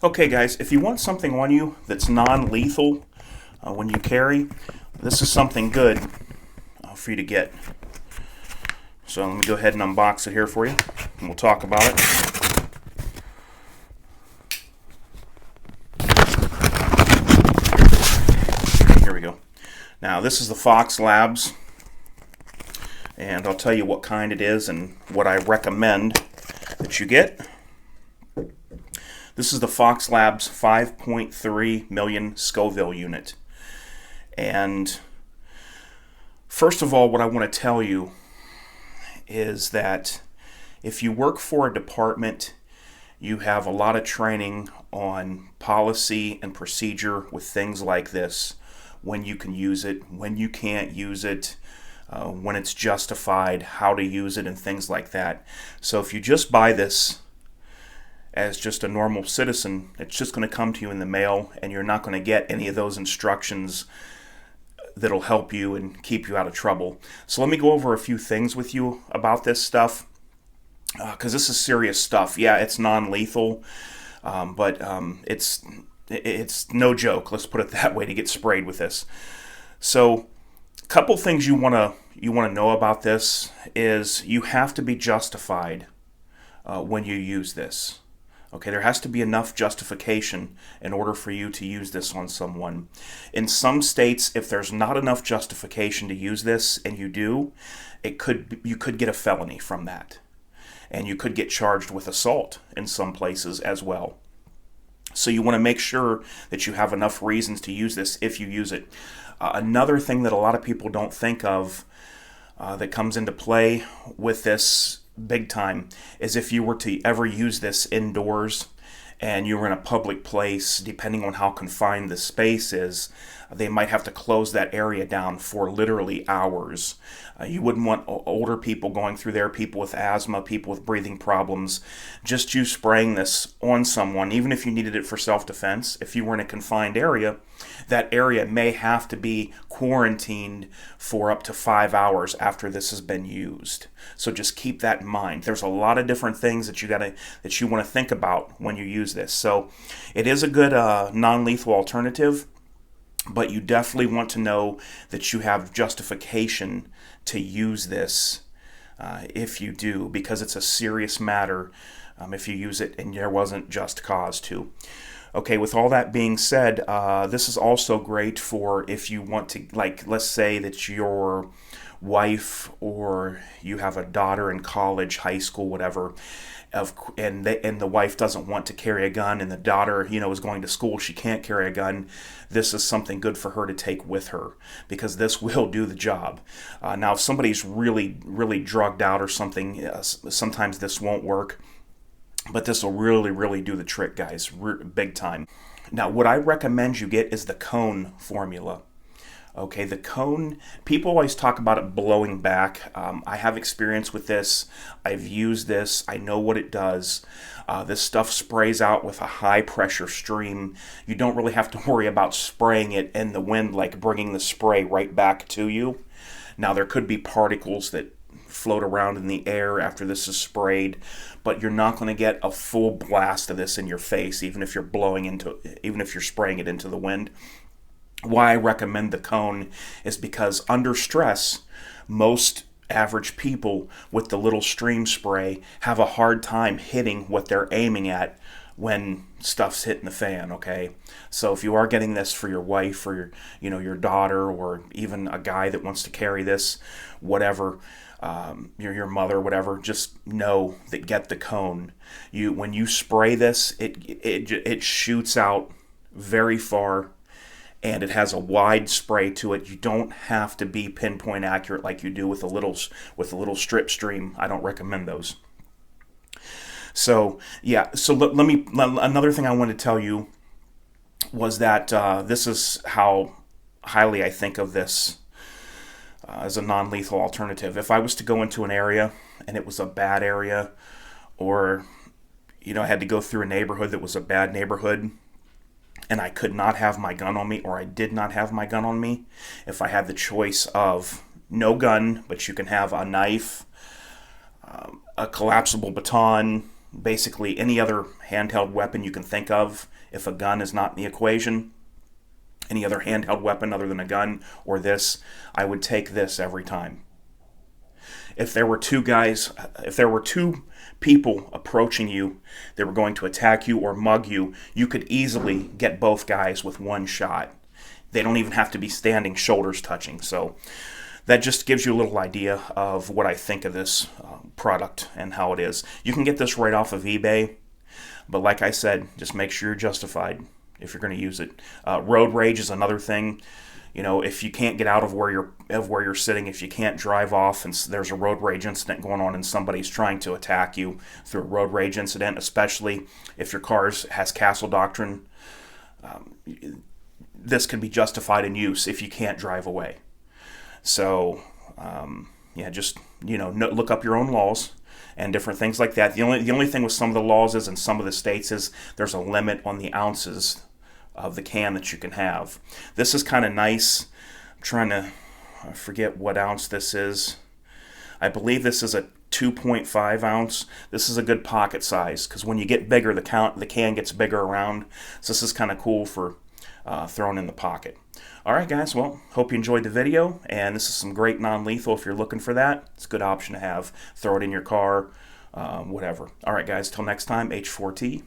Okay, guys, if you want something on you that's non-lethal when you carry, this is something good for you to get. So let me go ahead and unbox it here for you, and we'll talk about it. Here we go. Now, this is the Fox Labs, and I'll tell you what kind it is and what I recommend that you get. This is the Fox Labs 5.3 million Scoville unit. And first of all, what I want to tell you is that if you work for a department, you have a lot of training on policy and procedure with things like this. When you can use it, when you can't use it, when it's justified, how to use it, and things like that. So if you just buy this as just a normal citizen, it's just going to come to you in the mail, and you're not going to get any of those instructions that'll help you and keep you out of trouble. So let me go over a few things with you about this stuff, because this is serious stuff. Yeah, it's non-lethal, but it's no joke. Let's put it that way, to get sprayed with this. So a couple things you want to know about this is you have to be justified when you use this. Okay, there has to be enough justification in order for you to use this on someone. In some states, if there's not enough justification to use this, and you do, you could get a felony from that. And you could get charged with assault in some places as well. So you want to make sure that you have enough reasons to use this if you use it. Another thing that a lot of people don't think of that comes into play with this big time is if you were to ever use this indoors and you were in a public place, depending on how confined the space is, they might have to close that area down for literally hours. You wouldn't want older people going through there, people with asthma, people with breathing problems. Just you spraying this on someone, even if you needed it for self-defense, if you were in a confined area, that area may have to be quarantined for up to 5 hours after this has been used. So just keep that in mind. There's a lot of different things that you want to think about when you use this. So it is a good non-lethal alternative, but you definitely want to know that you have justification to use this if you do, because it's a serious matter if you use it and there wasn't just cause to. Okay, with all that being said, this is also great for if you want to, like, let's say that your wife or you have a daughter in college, high school, whatever, and the wife doesn't want to carry a gun, and the daughter, is going to school, she can't carry a gun. This is something good for her to take with her, because this will do the job. Now, if somebody's really, really drugged out or something, sometimes this won't work, but this will really, really do the trick, guys, big time. Now, what I recommend you get is the cone formula. Okay, the cone, people always talk about it blowing back. I have experience with this. I've used this. I know what it does. This stuff sprays out with a high pressure stream. You don't really have to worry about spraying it in the wind, like bringing the spray right back to you. Now, there could be particles that float around in the air after this is sprayed, but you're not going to get a full blast of this in your face, even if you're spraying it into the wind. Why I recommend the cone is because under stress, most average people with the little stream spray have a hard time hitting what they're aiming at when stuff's hitting the fan, okay? So if you are getting this for your wife or your daughter, or even a guy that wants to carry this, whatever, your mother, whatever, just know that get the cone. When you spray this, it shoots out very far, and it has a wide spray to it. You don't have to be pinpoint accurate like you do with a little strip stream. I don't recommend those. So yeah. So another thing I wanted to tell you was that this is how highly I think of this as a non-lethal alternative. If I was to go into an area and it was a bad area, or I had to go through a neighborhood that was a bad neighborhood, and I could not have my gun on me, or I did not have my gun on me, if I had the choice of no gun, but you can have a knife, a collapsible baton, basically any other handheld weapon you can think of if a gun is not in the equation. Any other handheld weapon other than a gun or this, I would take this every time. If there were two people approaching you that were going to attack you or mug you, you could easily get both guys with one shot. They don't even have to be standing shoulders touching. So that just gives you a little idea of what I think of this product and how it is. You can get this right off of eBay, but like I said, just make sure you're justified if you're going to use it. Road rage is another thing. You know, if you can't get out of where you're sitting, if you can't drive off, and there's a road rage incident going on, and somebody's trying to attack you through a road rage incident, especially if your car has castle doctrine, this can be justified in use if you can't drive away. So, yeah, just look up your own laws and different things like that. The only thing with some of the laws is in some of the states is there's a limit on the ounces of the can that you can have. This is kind of nice. I'm trying to forget what ounce this is. I believe this is a 2.5 ounce. This is a good pocket size because when you get bigger, the can gets bigger around. So this is kind of cool for throwing in the pocket. Alright guys, well, hope you enjoyed the video, and this is some great non-lethal if you're looking for that. It's a good option to have. Throw it in your car, whatever. Alright guys, till next time, H4T.